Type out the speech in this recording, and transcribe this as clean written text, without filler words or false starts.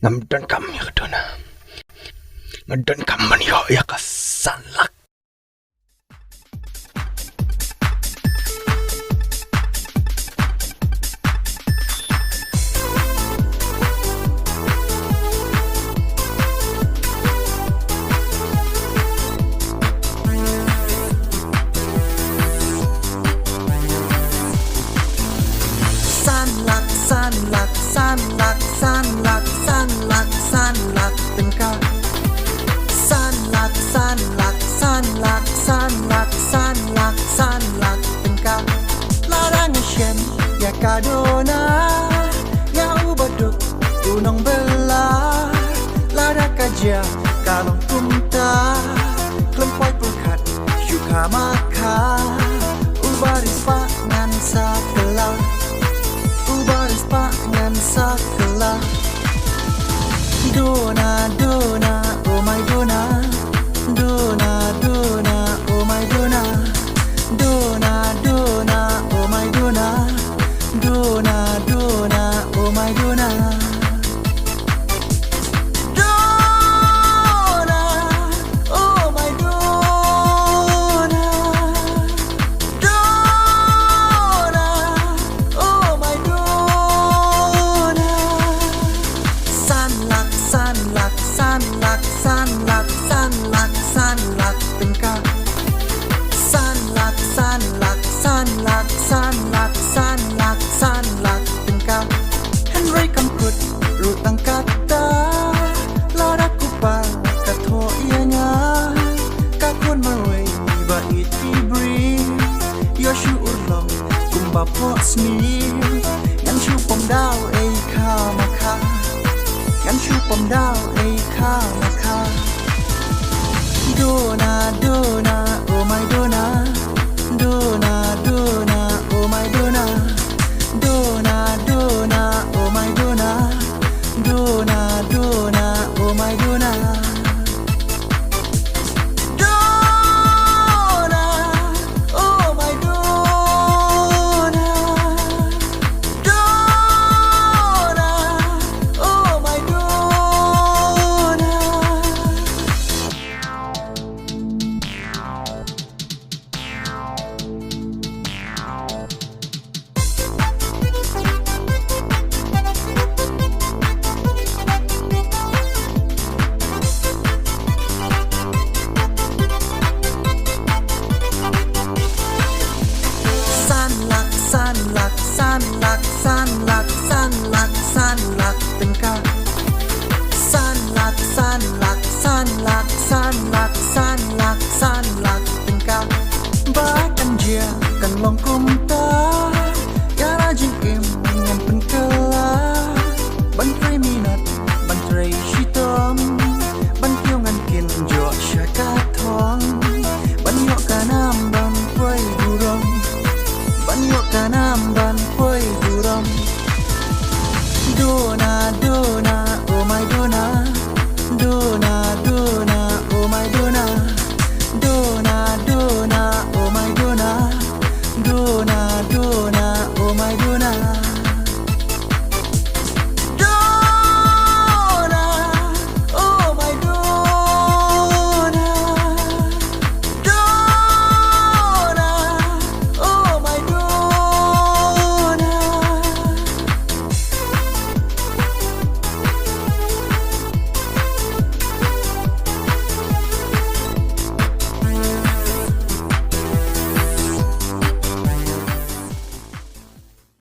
Ngamdan kami kedona. Ngadan kaman yo ya kasalak. Sanlakเป็นกาsanlakเป็นกาlarang shen ya kadona ya ubaduk unong bela lara kaja kalong kumta klempoi pulkat syuka maka ubaris pak ngan sakela ubaris pak ngan sakela Dona, Dona, oh my Dona, Dona, Dona, oh my Dona, Dona, Dona, oh my Dona, Dona, Dona, oh my Dona. Sanlakเป็นกาsanlakเป็นกาHenry kamput rutang kata lara kupa katho ianya kakun marway bait ibri yoshu urlong kumba posmi yan shu pom dao ei kha makha yan shu pom dao ei kha makha Dona, Dona, oh my Dona, Dona, Dona, oh my Dona, Dona, Dona, oh my Dona, Dona, Dona, oh my Dona. Sanlakเป็นกาsanlakเป็นกาbahkan dia kan long kumta ya rajin im ngan penkela ban trai minat ban trai shitom ban kiu ngan kin jo syaka thong ban yo kanam ban poi durong ban yo kanam ban poi durong Dona, Dona